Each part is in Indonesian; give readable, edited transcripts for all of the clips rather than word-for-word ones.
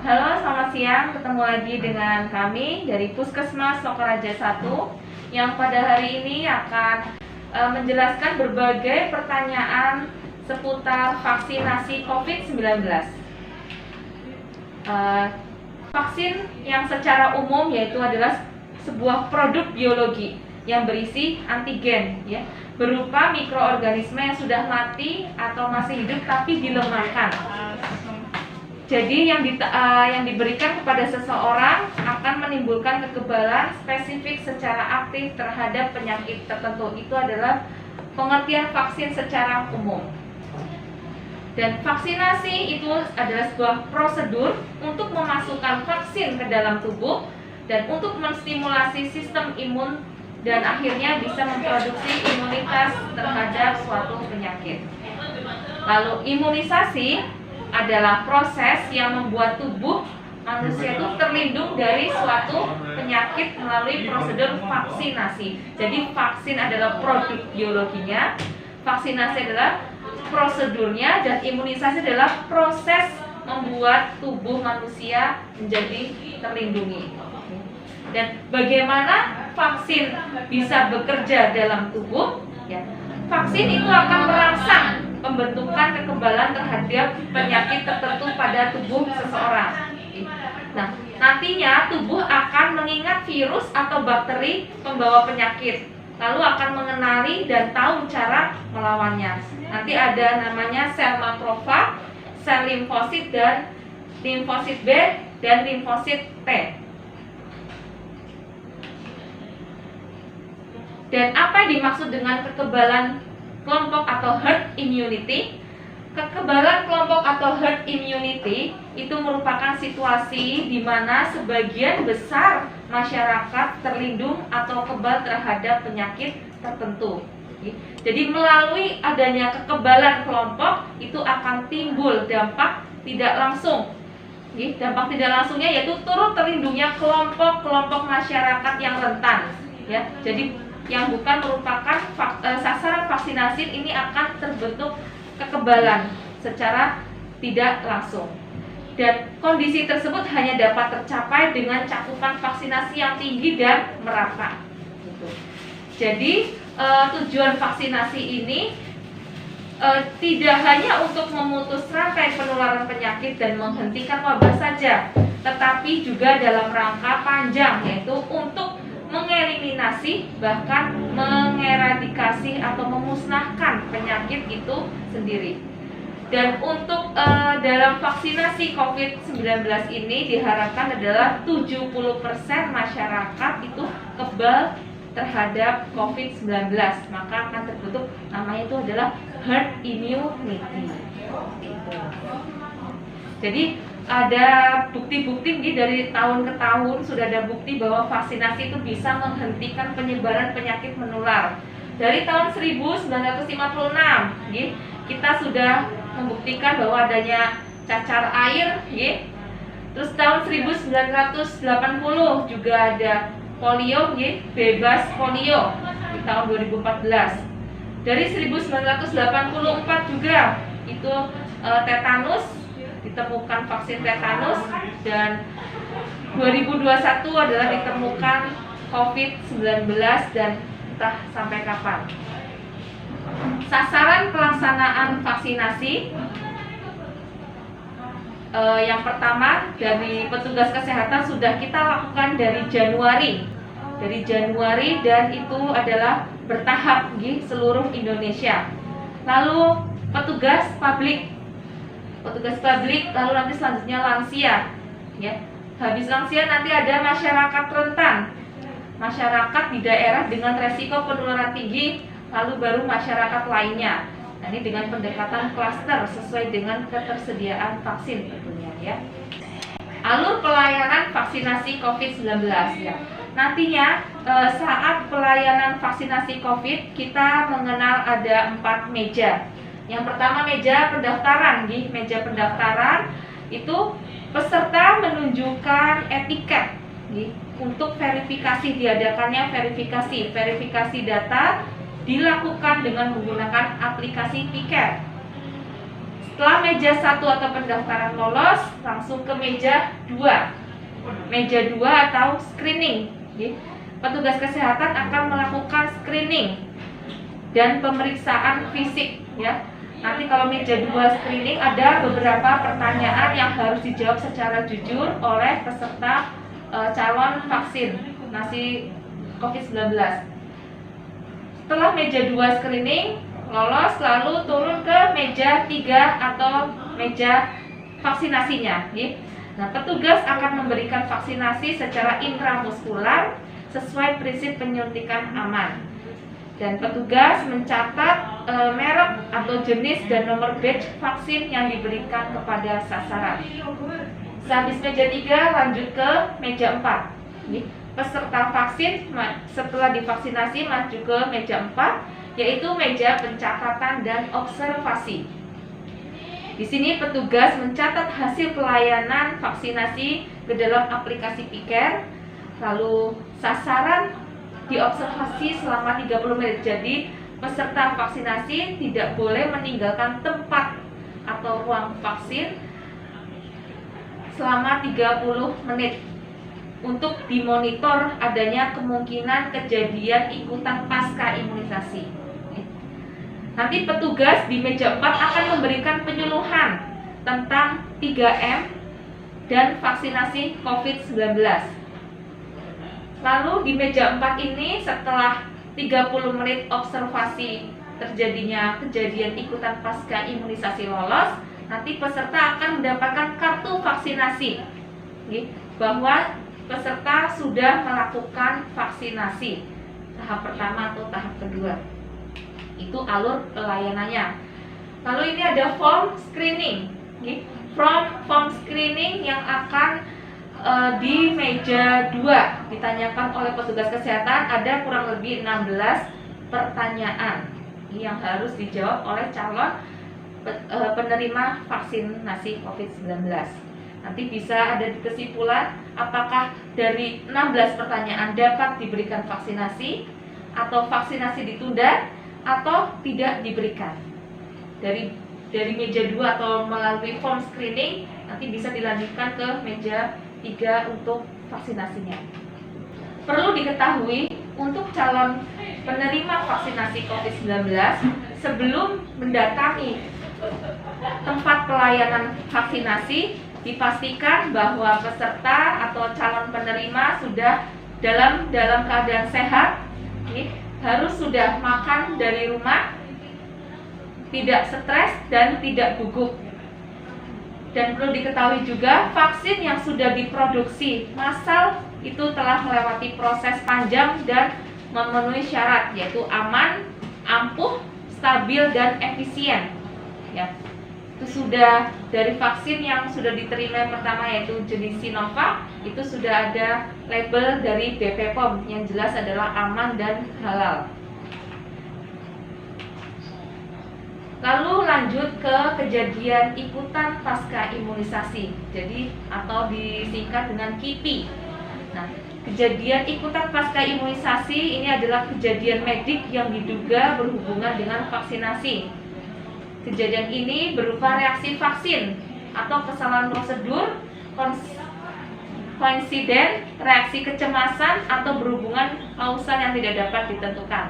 Halo, selamat siang. Ketemu lagi dengan kami dari Puskesmas Lokoraja 1 yang pada hari ini akan menjelaskan berbagai pertanyaan seputar vaksinasi COVID-19. Vaksin yang secara umum yaitu adalah sebuah produk biologi yang berisi antigen, ya, berupa mikroorganisme yang sudah mati atau masih hidup tapi dilemahkan. Jadi yang diberikan kepada seseorang akan menimbulkan kekebalan spesifik secara aktif terhadap penyakit tertentu. Itu adalah pengertian vaksin secara umum. Dan vaksinasi itu adalah sebuah prosedur untuk memasukkan vaksin ke dalam tubuh dan untuk menstimulasi sistem imun dan akhirnya bisa memproduksi imunitas terhadap suatu penyakit. Lalu imunisasi adalah proses yang membuat tubuh manusia itu terlindung dari suatu penyakit melalui prosedur vaksinasi. Jadi vaksin adalah produk biologinya, vaksinasi adalah prosedurnya, dan imunisasi adalah proses membuat tubuh manusia menjadi terlindungi. Dan bagaimana vaksin bisa bekerja dalam tubuh? Ya, vaksin itu akan merangsang pembentukan kekebalan terhadap penyakit tertentu pada tubuh seseorang. Nah, nantinya tubuh akan mengingat virus atau bakteri pembawa penyakit, lalu akan mengenali dan tahu cara melawannya. Nanti ada namanya sel makrofag, sel limfosit dan limfosit B dan limfosit T. Dan apa yang dimaksud dengan kekebalan kelompok atau herd immunity? Kekebalan kelompok atau herd immunity itu merupakan situasi di mana sebagian besar masyarakat terlindung atau kebal terhadap penyakit tertentu. Jadi melalui adanya kekebalan kelompok itu akan timbul dampak tidak langsung. Dampak tidak langsungnya yaitu turut terlindungnya kelompok-kelompok masyarakat yang rentan. Ya, jadi yang bukan merupakan sasaran vaksinasi ini akan terbentuk kekebalan secara tidak langsung. Dan kondisi tersebut hanya dapat tercapai dengan cakupan vaksinasi yang tinggi dan merata. Jadi tujuan vaksinasi ini tidak hanya untuk memutus rantai penularan penyakit dan menghentikan wabah saja, tetapi juga dalam rangka panjang, yaitu untuk mengeliminasi bahkan mengeradikasi atau memusnahkan penyakit itu sendiri. Dan untuk dalam vaksinasi COVID-19 ini diharapkan adalah 70% masyarakat itu kebal terhadap COVID-19, maka akan terbentuk namanya itu adalah herd immunity. Jadi ada bukti-bukti dari tahun ke tahun sudah ada bukti bahwa vaksinasi itu bisa menghentikan penyebaran penyakit menular. Dari tahun 1956 kita sudah membuktikan bahwa adanya cacar air. Terus tahun 1980 juga ada polio, bebas polio di tahun 2014. Dari 1984 juga itu tetanus, ditemukan vaksin tetanus, dan 2021 adalah ditemukan COVID-19 dan entah sampai kapan. Sasaran pelaksanaan vaksinasi yang pertama dari petugas kesehatan sudah kita lakukan dari Januari dan itu adalah bertahap di seluruh Indonesia. Lalu petugas publik, lalu nanti selanjutnya lansia, ya. Habis lansia nanti ada masyarakat rentan, masyarakat di daerah dengan resiko penularan tinggi, lalu baru masyarakat lainnya. Nah, ini dengan pendekatan klaster sesuai dengan ketersediaan vaksin tentunya, ya. Alur pelayanan vaksinasi COVID-19, ya. Nantinya saat pelayanan vaksinasi COVID kita mengenal ada 4 meja. Yang pertama meja pendaftaran, meja pendaftaran itu peserta menunjukkan etiket untuk verifikasi, diadakannya verifikasi data dilakukan dengan menggunakan aplikasi tiket. Setelah meja 1 atau pendaftaran lolos, langsung ke meja 2. Meja 2 atau screening. Petugas kesehatan akan melakukan screening dan pemeriksaan fisik ya. Nanti kalau meja 2 screening ada beberapa pertanyaan yang harus dijawab secara jujur oleh peserta calon vaksinasi COVID-19. Setelah meja 2 screening lolos, lalu turun ke meja 3 atau meja vaksinasinya. Nah, petugas akan memberikan vaksinasi secara intramuskular sesuai prinsip penyuntikan aman. Dan petugas mencatat merek atau jenis dan nomor batch vaksin yang diberikan kepada sasaran. Sehabis meja 3 lanjut ke meja 4. Peserta vaksin setelah divaksinasi maju ke meja 4, yaitu meja pencatatan dan observasi. Di sini petugas mencatat hasil pelayanan vaksinasi ke dalam aplikasi Piker, lalu sasaran diobservasi selama 30 menit. Jadi peserta vaksinasi tidak boleh meninggalkan tempat atau ruang vaksin selama 30 menit untuk dimonitor adanya kemungkinan kejadian ikutan pasca imunisasi. Nanti petugas di meja 4 akan memberikan penyuluhan tentang 3M dan vaksinasi COVID-19. Lalu di meja 4 ini setelah 30 menit observasi terjadinya kejadian ikutan pasca imunisasi lolos, nanti peserta akan mendapatkan kartu vaksinasi bahwa peserta sudah melakukan vaksinasi tahap pertama atau tahap kedua. Itu alur pelayanannya. Lalu ini ada form screening. Form screening yang akan di meja 2 ditanyakan oleh petugas kesehatan. Ada kurang lebih 16 pertanyaan yang harus dijawab oleh calon penerima vaksinasi COVID-19. Nanti bisa ada di kesimpulan apakah dari 16 pertanyaan dapat diberikan vaksinasi atau vaksinasi ditunda atau tidak diberikan. Dari meja 2 atau melalui form screening nanti bisa dilanjutkan ke meja 3 untuk vaksinasinya. Perlu diketahui untuk calon penerima vaksinasi COVID-19 sebelum mendatangi tempat pelayanan vaksinasi dipastikan bahwa peserta atau calon penerima sudah dalam keadaan sehat, harus sudah makan dari rumah, tidak stres dan tidak gugup. Dan perlu diketahui juga vaksin yang sudah diproduksi massal itu telah melewati proses panjang dan memenuhi syarat, yaitu aman, ampuh, stabil dan efisien. Ya, itu sudah dari vaksin yang sudah diterima yang pertama yaitu jenis Sinovac, itu sudah ada label dari BPOM yang jelas adalah aman dan halal. Lalu lanjut ke kejadian ikutan pasca imunisasi, jadi atau disingkat dengan KIPI. Nah, kejadian ikutan pasca imunisasi ini adalah kejadian medik yang diduga berhubungan dengan vaksinasi. Kejadian ini berupa reaksi vaksin atau kesalahan prosedur, koinsiden, reaksi kecemasan atau berhubungan kausal yang tidak dapat ditentukan.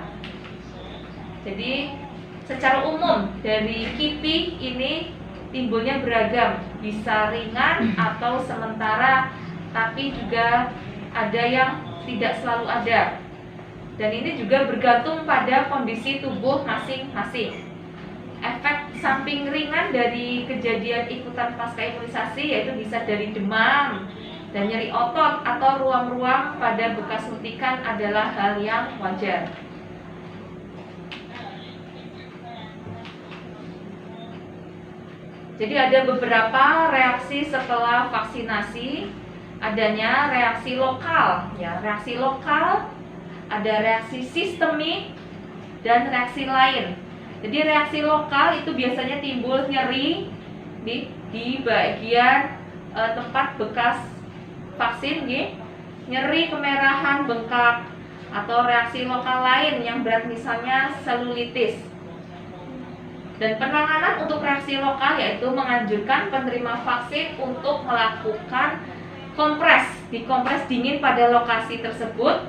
Jadi secara umum dari KIPI ini timbulnya beragam, bisa ringan atau sementara, tapi juga ada yang tidak selalu ada. Dan ini juga bergantung pada kondisi tubuh masing-masing. Efek samping ringan dari kejadian ikutan pasca imunisasi yaitu bisa dari demam dan nyeri otot atau ruam-ruam pada bekas suntikan adalah hal yang wajar. Jadi ada beberapa reaksi setelah vaksinasi, adanya reaksi lokal, ya, reaksi lokal, ada reaksi sistemik dan reaksi lain. Jadi reaksi lokal itu biasanya timbul nyeri di bagian tempat bekas vaksin, nyeri, kemerahan, bengkak, atau reaksi lokal lain yang berat misalnya selulitis. Dan penanganan untuk reaksi lokal yaitu menganjurkan penerima vaksin untuk melakukan dikompres dingin pada lokasi tersebut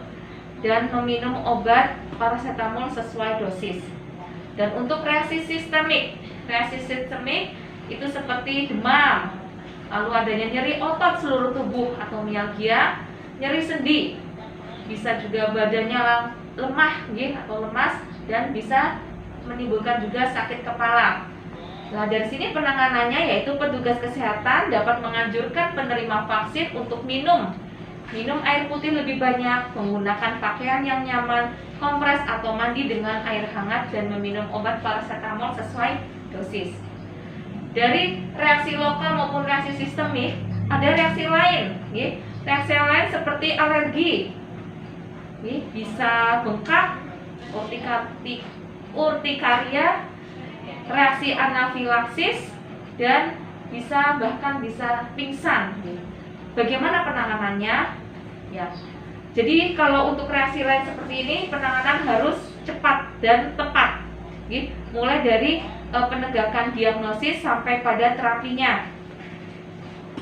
dan meminum obat paracetamol sesuai dosis. Dan untuk reaksi sistemik itu seperti demam, lalu adanya nyeri otot seluruh tubuh atau mialgia, nyeri sendi, bisa juga badannya lemah atau lemas, dan bisa menimbulkan juga sakit kepala. Nah, dari sini penanganannya yaitu petugas kesehatan dapat menganjurkan penerima vaksin untuk minum air putih lebih banyak, menggunakan pakaian yang nyaman, kompres atau mandi dengan air hangat, dan meminum obat paracetamol sesuai dosis. Dari reaksi lokal maupun reaksi sistemik, ada reaksi lain. Reaksi lain seperti alergi, bisa bengkak, urtikaria, reaksi anafilaksis, dan bahkan bisa pingsan. Bagaimana penanganannya? Ya, jadi kalau untuk reaksi lain seperti ini, penanganan harus cepat dan tepat, mulai dari penegakan diagnosis sampai pada terapinya.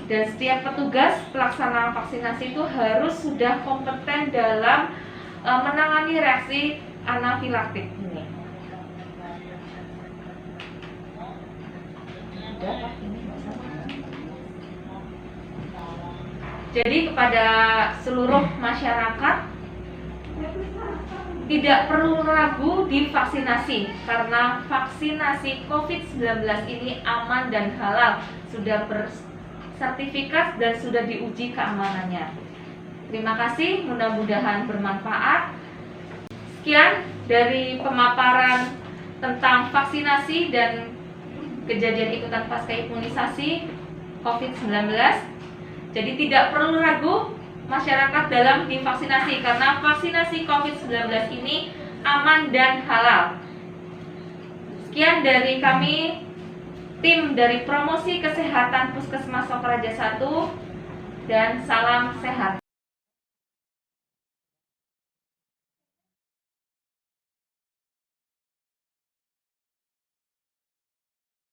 Dan setiap petugas pelaksana vaksinasi itu harus sudah kompeten dalam menangani reaksi anafilaktik ini. Jadi kepada seluruh masyarakat, tidak perlu ragu divaksinasi karena vaksinasi COVID-19 ini aman dan halal, sudah bersertifikat dan sudah diuji keamanannya. Terima kasih, mudah-mudahan bermanfaat. Sekian dari pemaparan tentang vaksinasi dan kejadian ikutan pasca imunisasi COVID-19. Jadi tidak perlu ragu masyarakat dalam divaksinasi karena vaksinasi COVID-19 ini aman dan halal. Sekian dari kami, tim dari Promosi Kesehatan Puskesmas Sokaraja 1, dan salam sehat.